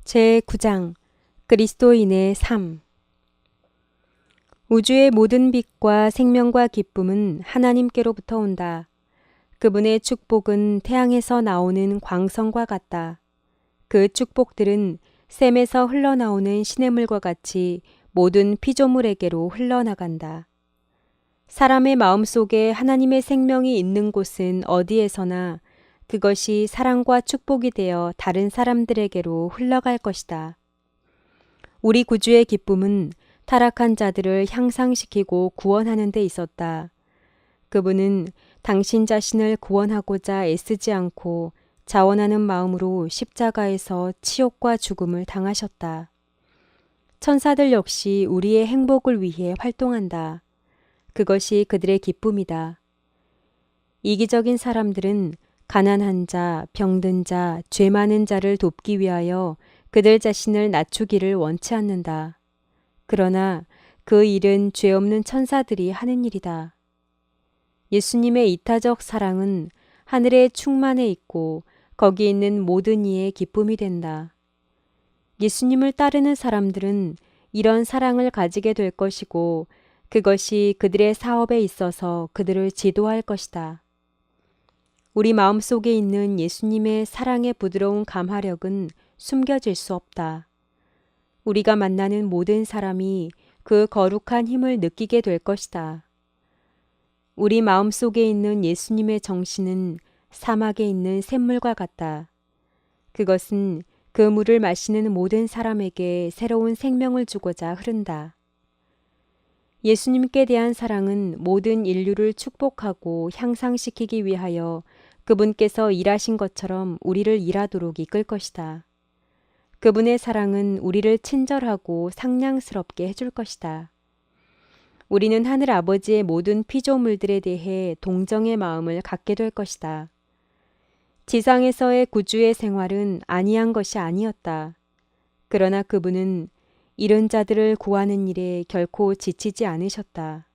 제9장 그리스도인의 삶. 우주의 모든 빛과 생명과 기쁨은 하나님께로부터 온다. 그분의 축복은 태양에서 나오는 광선과 같다. 그 축복들은 샘에서 흘러나오는 시냇물과 같이 모든 피조물에게로 흘러나간다. 사람의 마음속에 하나님의 생명이 있는 곳은 어디에서나 그것이 사랑과 축복이 되어 다른 사람들에게로 흘러갈 것이다. 우리 구주의 기쁨은 타락한 자들을 향상시키고 구원하는 데 있었다. 그분은 당신 자신을 구원하고자 애쓰지 않고 자원하는 마음으로 십자가에서 치욕과 죽음을 당하셨다. 천사들 역시 우리의 행복을 위해 활동한다. 그것이 그들의 기쁨이다. 이기적인 사람들은 가난한 자, 병든 자, 죄 많은 자를 돕기 위하여 그들 자신을 낮추기를 원치 않는다. 그러나 그 일은 죄 없는 천사들이 하는 일이다. 예수님의 이타적 사랑은 하늘에 충만해 있고 거기 있는 모든 이의 기쁨이 된다. 예수님을 따르는 사람들은 이런 사랑을 가지게 될 것이고 그것이 그들의 사업에 있어서 그들을 지도할 것이다. 우리 마음속에 있는 예수님의 사랑의 부드러운 감화력은 숨겨질 수 없다. 우리가 만나는 모든 사람이 그 거룩한 힘을 느끼게 될 것이다. 우리 마음속에 있는 예수님의 정신은 사막에 있는 샘물과 같다. 그것은 그 물을 마시는 모든 사람에게 새로운 생명을 주고자 흐른다. 예수님께 대한 사랑은 모든 인류를 축복하고 향상시키기 위하여 그분께서 일하신 것처럼 우리를 일하도록 이끌 것이다. 그분의 사랑은 우리를 친절하고 상냥스럽게 해줄 것이다. 우리는 하늘 아버지의 모든 피조물들에 대해 동정의 마음을 갖게 될 것이다. 지상에서의 구주의 생활은 안이한 것이 아니었다. 그러나 그분은 이른 자들을 구하는 일에 결코 지치지 않으셨다.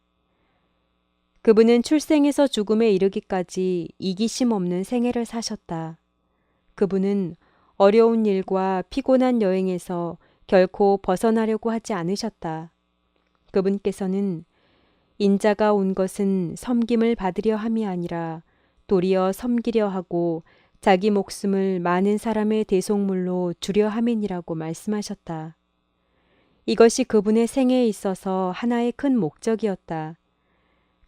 그분은 출생에서 죽음에 이르기까지 이기심 없는 생애를 사셨다. 그분은 어려운 일과 피곤한 여행에서 결코 벗어나려고 하지 않으셨다. 그분께서는 인자가 온 것은 섬김을 받으려 함이 아니라 도리어 섬기려 하고 자기 목숨을 많은 사람의 대속물로 주려 함이니라고 말씀하셨다. 이것이 그분의 생애에 있어서 하나의 큰 목적이었다.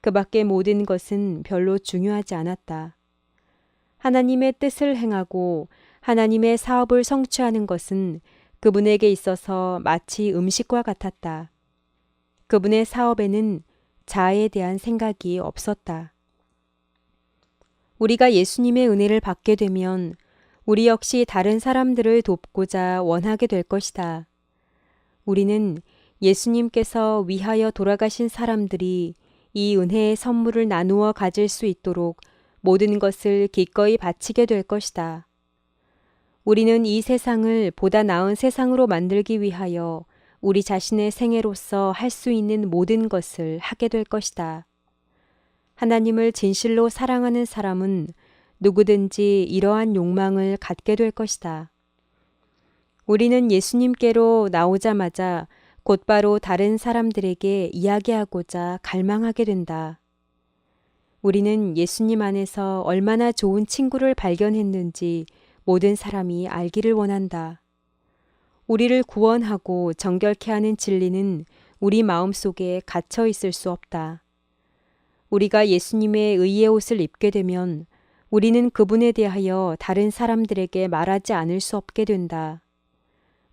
그 밖의 모든 것은 별로 중요하지 않았다. 하나님의 뜻을 행하고 하나님의 사업을 성취하는 것은 그분에게 있어서 마치 음식과 같았다. 그분의 사업에는 자아에 대한 생각이 없었다. 우리가 예수님의 은혜를 받게 되면 우리 역시 다른 사람들을 돕고자 원하게 될 것이다. 우리는 예수님께서 위하여 돌아가신 사람들이 이 은혜의 선물을 나누어 가질 수 있도록 모든 것을 기꺼이 바치게 될 것이다. 우리는 이 세상을 보다 나은 세상으로 만들기 위하여 우리 자신의 생애로서 할 수 있는 모든 것을 하게 될 것이다. 하나님을 진실로 사랑하는 사람은 누구든지 이러한 욕망을 갖게 될 것이다. 우리는 예수님께로 나오자마자 곧바로 다른 사람들에게 이야기하고자 갈망하게 된다. 우리는 예수님 안에서 얼마나 좋은 친구를 발견했는지 모든 사람이 알기를 원한다. 우리를 구원하고 정결케 하는 진리는 우리 마음속에 갇혀 있을 수 없다. 우리가 예수님의 의의 옷을 입게 되면 우리는 그분에 대하여 다른 사람들에게 말하지 않을 수 없게 된다.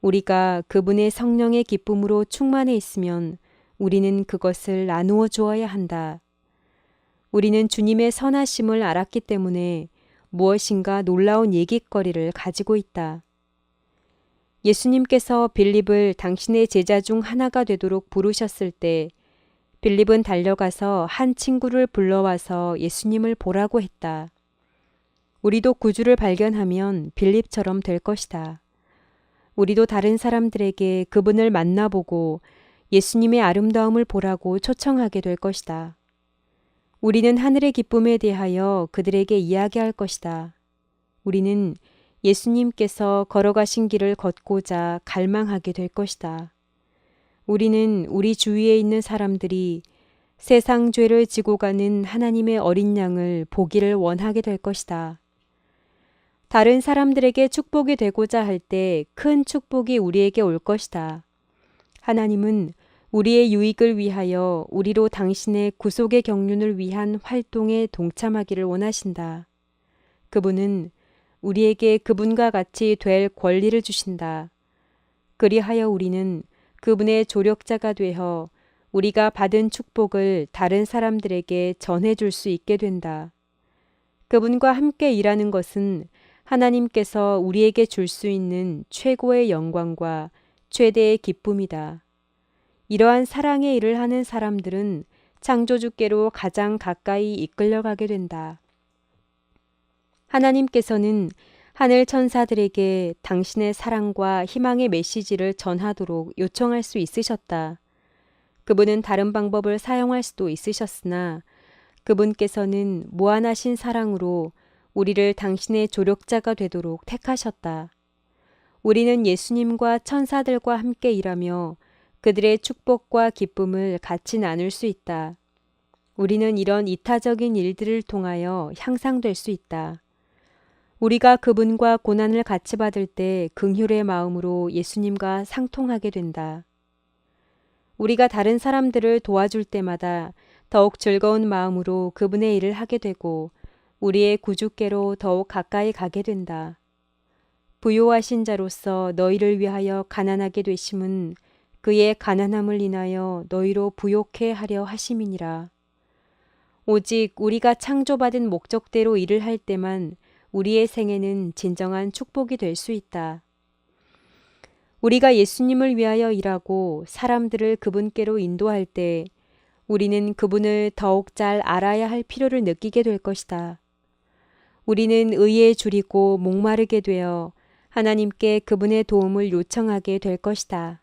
우리가 그분의 성령의 기쁨으로 충만해 있으면 우리는 그것을 나누어 주어야 한다. 우리는 주님의 선하심을 알았기 때문에 무엇인가 놀라운 얘기거리를 가지고 있다. 예수님께서 빌립을 당신의 제자 중 하나가 되도록 부르셨을 때 빌립은 달려가서 한 친구를 불러와서 예수님을 보라고 했다. 우리도 구주를 발견하면 빌립처럼 될 것이다. 우리도 다른 사람들에게 그분을 만나보고 예수님의 아름다움을 보라고 초청하게 될 것이다. 우리는 하늘의 기쁨에 대하여 그들에게 이야기할 것이다. 우리는 예수님께서 걸어가신 길을 걷고자 갈망하게 될 것이다. 우리는 우리 주위에 있는 사람들이 세상 죄를 지고 가는 하나님의 어린 양을 보기를 원하게 될 것이다. 다른 사람들에게 축복이 되고자 할 때 큰 축복이 우리에게 올 것이다. 하나님은 우리의 유익을 위하여 우리로 당신의 구속의 경륜을 위한 활동에 동참하기를 원하신다. 그분은 우리에게 그분과 같이 될 권리를 주신다. 그리하여 우리는 그분의 조력자가 되어 우리가 받은 축복을 다른 사람들에게 전해줄 수 있게 된다. 그분과 함께 일하는 것은 하나님께서 우리에게 줄 수 있는 최고의 영광과 최대의 기쁨이다. 이러한 사랑의 일을 하는 사람들은 창조주께로 가장 가까이 이끌려가게 된다. 하나님께서는 하늘 천사들에게 당신의 사랑과 희망의 메시지를 전하도록 요청할 수 있으셨다. 그분은 다른 방법을 사용할 수도 있으셨으나 그분께서는 무한하신 사랑으로 우리를 당신의 조력자가 되도록 택하셨다. 우리는 예수님과 천사들과 함께 일하며 그들의 축복과 기쁨을 같이 나눌 수 있다. 우리는 이런 이타적인 일들을 통하여 향상될 수 있다. 우리가 그분과 고난을 같이 받을 때 긍휼의 마음으로 예수님과 상통하게 된다. 우리가 다른 사람들을 도와줄 때마다 더욱 즐거운 마음으로 그분의 일을 하게 되고 우리의 구주께로 더욱 가까이 가게 된다. 부요하신 자로서 너희를 위하여 가난하게 되심은 그의 가난함을 인하여 너희로 부요케 하려 하심이니라. 오직 우리가 창조받은 목적대로 일을 할 때만 우리의 생애는 진정한 축복이 될 수 있다. 우리가 예수님을 위하여 일하고 사람들을 그분께로 인도할 때 우리는 그분을 더욱 잘 알아야 할 필요를 느끼게 될 것이다. 우리는 의에 줄이고 목마르게 되어 하나님께 그분의 도움을 요청하게 될 것이다.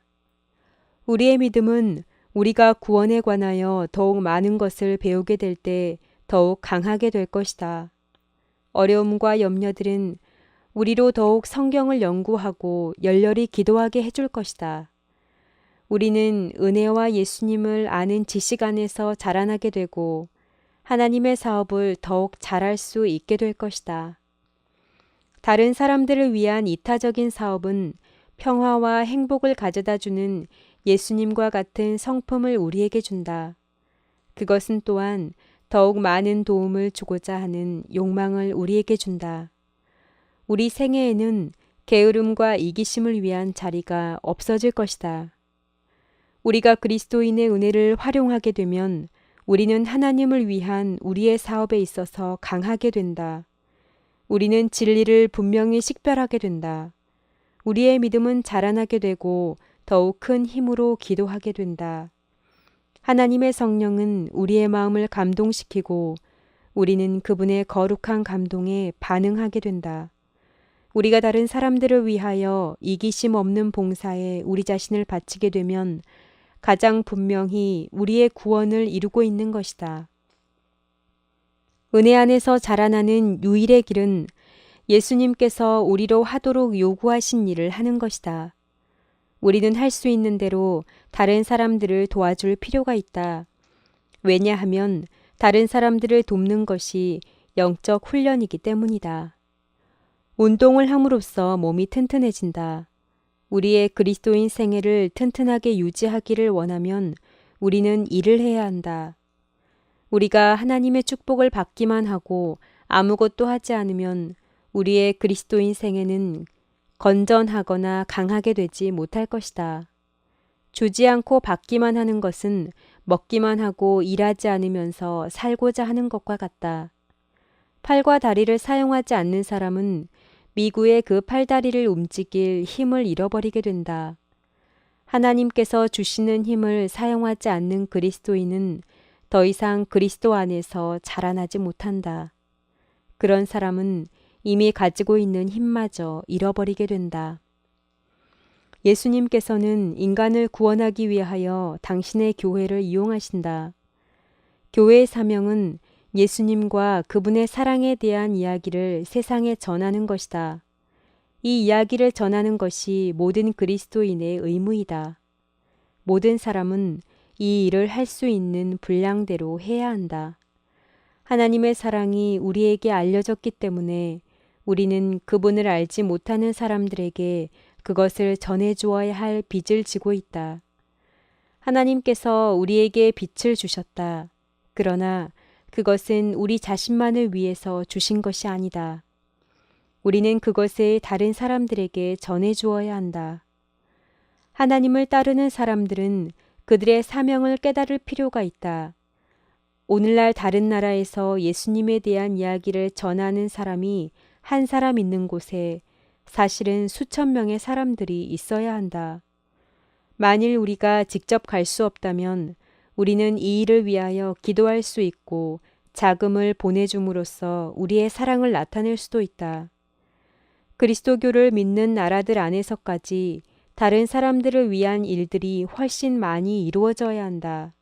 우리의 믿음은 우리가 구원에 관하여 더욱 많은 것을 배우게 될 때 더욱 강하게 될 것이다. 어려움과 염려들은 우리로 더욱 성경을 연구하고 열렬히 기도하게 해줄 것이다. 우리는 은혜와 예수님을 아는 지식 안에서 자라나게 되고 하나님의 사업을 더욱 잘할 수 있게 될 것이다. 다른 사람들을 위한 이타적인 사업은 평화와 행복을 가져다 주는 예수님과 같은 성품을 우리에게 준다. 그것은 또한 더욱 많은 도움을 주고자 하는 욕망을 우리에게 준다. 우리 생애에는 게으름과 이기심을 위한 자리가 없어질 것이다. 우리가 그리스도인의 은혜를 활용하게 되면 우리는 하나님을 위한 우리의 사업에 있어서 강하게 된다. 우리는 진리를 분명히 식별하게 된다. 우리의 믿음은 자라나게 되고 더욱 큰 힘으로 기도하게 된다. 하나님의 성령은 우리의 마음을 감동시키고 우리는 그분의 거룩한 감동에 반응하게 된다. 우리가 다른 사람들을 위하여 이기심 없는 봉사에 우리 자신을 바치게 되면 가장 분명히 우리의 구원을 이루고 있는 것이다. 은혜 안에서 자라나는 유일의 길은 예수님께서 우리로 하도록 요구하신 일을 하는 것이다. 우리는 할 수 있는 대로 다른 사람들을 도와줄 필요가 있다. 왜냐하면 다른 사람들을 돕는 것이 영적 훈련이기 때문이다. 운동을 함으로써 몸이 튼튼해진다. 우리의 그리스도인 생애를 튼튼하게 유지하기를 원하면 우리는 일을 해야 한다. 우리가 하나님의 축복을 받기만 하고 아무것도 하지 않으면 우리의 그리스도인 생애는 건전하거나 강하게 되지 못할 것이다. 주지 않고 받기만 하는 것은 먹기만 하고 일하지 않으면서 살고자 하는 것과 같다. 팔과 다리를 사용하지 않는 사람은 미구의 그 팔다리를 움직일 힘을 잃어버리게 된다. 하나님께서 주시는 힘을 사용하지 않는 그리스도인은 더 이상 그리스도 안에서 자라나지 못한다. 그런 사람은 이미 가지고 있는 힘마저 잃어버리게 된다. 예수님께서는 인간을 구원하기 위하여 당신의 교회를 이용하신다. 교회의 사명은 예수님과 그분의 사랑에 대한 이야기를 세상에 전하는 것이다. 이 이야기를 전하는 것이 모든 그리스도인의 의무이다. 모든 사람은 이 일을 할 수 있는 분량대로 해야 한다. 하나님의 사랑이 우리에게 알려졌기 때문에 우리는 그분을 알지 못하는 사람들에게 그것을 전해주어야 할 빚을 지고 있다. 하나님께서 우리에게 빛을 주셨다. 그러나 그것은 우리 자신만을 위해서 주신 것이 아니다. 우리는 그것을 다른 사람들에게 전해주어야 한다. 하나님을 따르는 사람들은 그들의 사명을 깨달을 필요가 있다. 오늘날 다른 나라에서 예수님에 대한 이야기를 전하는 사람이 한 사람 있는 곳에 사실은 수천 명의 사람들이 있어야 한다. 만일 우리가 직접 갈 수 없다면 우리는 이 일을 위하여 기도할 수 있고 자금을 보내줌으로써 우리의 사랑을 나타낼 수도 있다. 그리스도교를 믿는 나라들 안에서까지 다른 사람들을 위한 일들이 훨씬 많이 이루어져야 한다.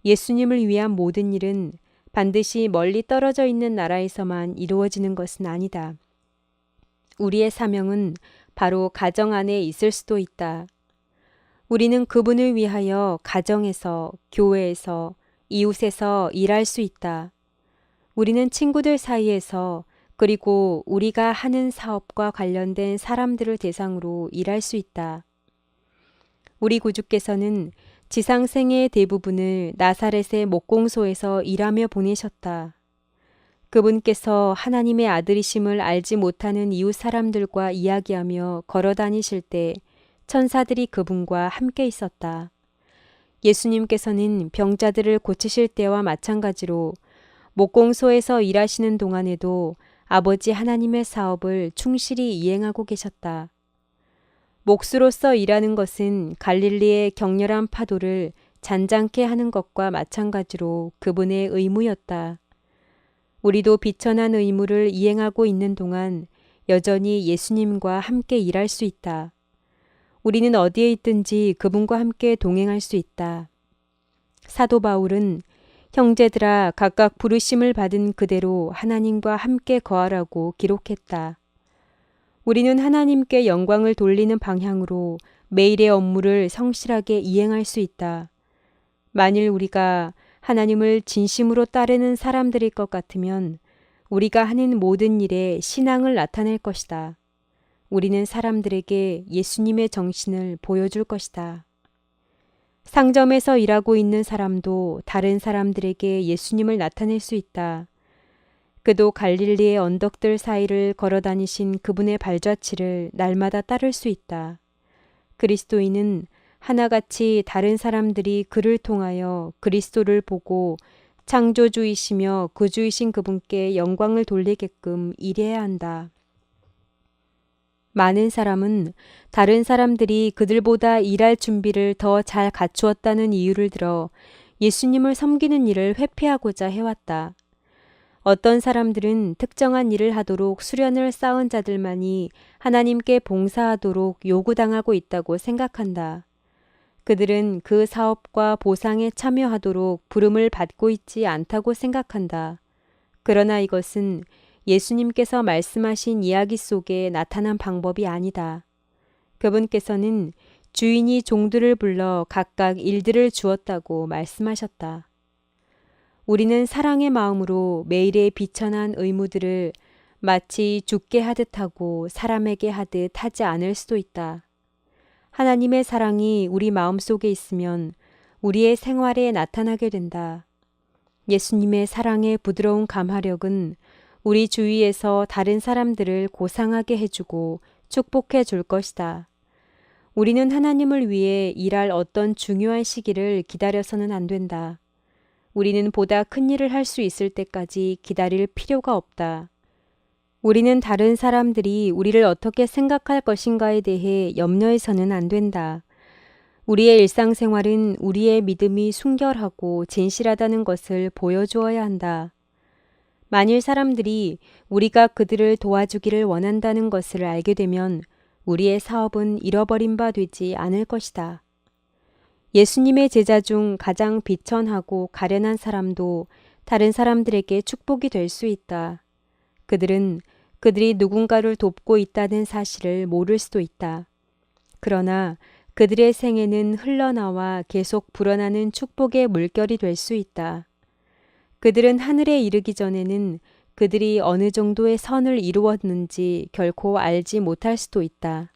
예수님을 위한 모든 일은 반드시 멀리 떨어져 있는 나라에서만 이루어지는 것은 아니다. 우리의 사명은 바로 가정 안에 있을 수도 있다. 우리는 그분을 위하여 가정에서, 교회에서, 이웃에서 일할 수 있다. 우리는 친구들 사이에서 그리고 우리가 하는 사업과 관련된 사람들을 대상으로 일할 수 있다. 우리 구주께서는 지상생의 대부분을 나사렛의 목공소에서 일하며 보내셨다. 그분께서 하나님의 아들이심을 알지 못하는 이웃 사람들과 이야기하며 걸어 다니실 때 천사들이 그분과 함께 있었다. 예수님께서는 병자들을 고치실 때와 마찬가지로 목공소에서 일하시는 동안에도 아버지 하나님의 사업을 충실히 이행하고 계셨다. 목수로서 일하는 것은 갈릴리의 격렬한 파도를 잔잔케 하는 것과 마찬가지로 그분의 의무였다. 우리도 비천한 의무를 이행하고 있는 동안 여전히 예수님과 함께 일할 수 있다. 우리는 어디에 있든지 그분과 함께 동행할 수 있다. 사도 바울은 형제들아 각각 부르심을 받은 그대로 하나님과 함께 거하라고 기록했다. 우리는 하나님께 영광을 돌리는 방향으로 매일의 업무를 성실하게 이행할 수 있다. 만일 우리가 하나님을 진심으로 따르는 사람들일 것 같으면 우리가 하는 모든 일에 신앙을 나타낼 것이다. 우리는 사람들에게 예수님의 정신을 보여줄 것이다. 상점에서 일하고 있는 사람도 다른 사람들에게 예수님을 나타낼 수 있다. 그도 갈릴리의 언덕들 사이를 걸어 다니신 그분의 발자취를 날마다 따를 수 있다. 그리스도인은 하나같이 다른 사람들이 그를 통하여 그리스도를 보고 창조주이시며 구주이신 그분께 영광을 돌리게끔 일해야 한다. 많은 사람은 다른 사람들이 그들보다 일할 준비를 더 잘 갖추었다는 이유를 들어 예수님을 섬기는 일을 회피하고자 해왔다. 어떤 사람들은 특정한 일을 하도록 수련을 쌓은 자들만이 하나님께 봉사하도록 요구당하고 있다고 생각한다. 그들은 그 사업과 보상에 참여하도록 부름을 받고 있지 않다고 생각한다. 그러나 이것은 예수님께서 말씀하신 이야기 속에 나타난 방법이 아니다. 그분께서는 주인이 종들을 불러 각각 일들을 주었다고 말씀하셨다. 우리는 사랑의 마음으로 매일의 비천한 의무들을 마치 주께 하듯 하고 사람에게 하듯 하지 않을 수도 있다. 하나님의 사랑이 우리 마음속에 있으면 우리의 생활에 나타나게 된다. 예수님의 사랑의 부드러운 감화력은 우리 주위에서 다른 사람들을 고상하게 해주고 축복해 줄 것이다. 우리는 하나님을 위해 일할 어떤 중요한 시기를 기다려서는 안 된다. 우리는 보다 큰 일을 할 수 있을 때까지 기다릴 필요가 없다. 우리는 다른 사람들이 우리를 어떻게 생각할 것인가에 대해 염려해서는 안 된다. 우리의 일상생활은 우리의 믿음이 순결하고 진실하다는 것을 보여주어야 한다. 만일 사람들이 우리가 그들을 도와주기를 원한다는 것을 알게 되면 우리의 사업은 잃어버린 바 되지 않을 것이다. 예수님의 제자 중 가장 비천하고 가련한 사람도 다른 사람들에게 축복이 될 수 있다. 그들은 그들이 누군가를 돕고 있다는 사실을 모를 수도 있다. 그러나 그들의 생애는 흘러나와 계속 불어나는 축복의 물결이 될 수 있다. 그들은 하늘에 이르기 전에는 그들이 어느 정도의 선을 이루었는지 결코 알지 못할 수도 있다.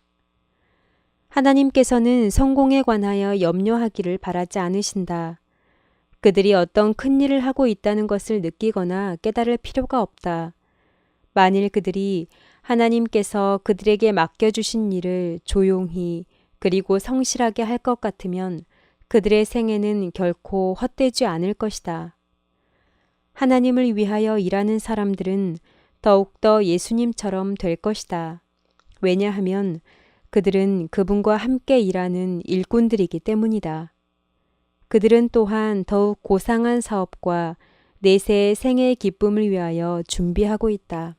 하나님께서는 성공에 관하여 염려하기를 바라지 않으신다. 그들이 어떤 큰 일을 하고 있다는 것을 느끼거나 깨달을 필요가 없다. 만일 그들이 하나님께서 그들에게 맡겨주신 일을 조용히 그리고 성실하게 할 것 같으면 그들의 생애는 결코 헛되지 않을 것이다. 하나님을 위하여 일하는 사람들은 더욱더 예수님처럼 될 것이다. 왜냐하면 그들은 그분과 함께 일하는 일꾼들이기 때문이다. 그들은 또한 더욱 고상한 사업과 내세의 생애의 기쁨을 위하여 준비하고 있다.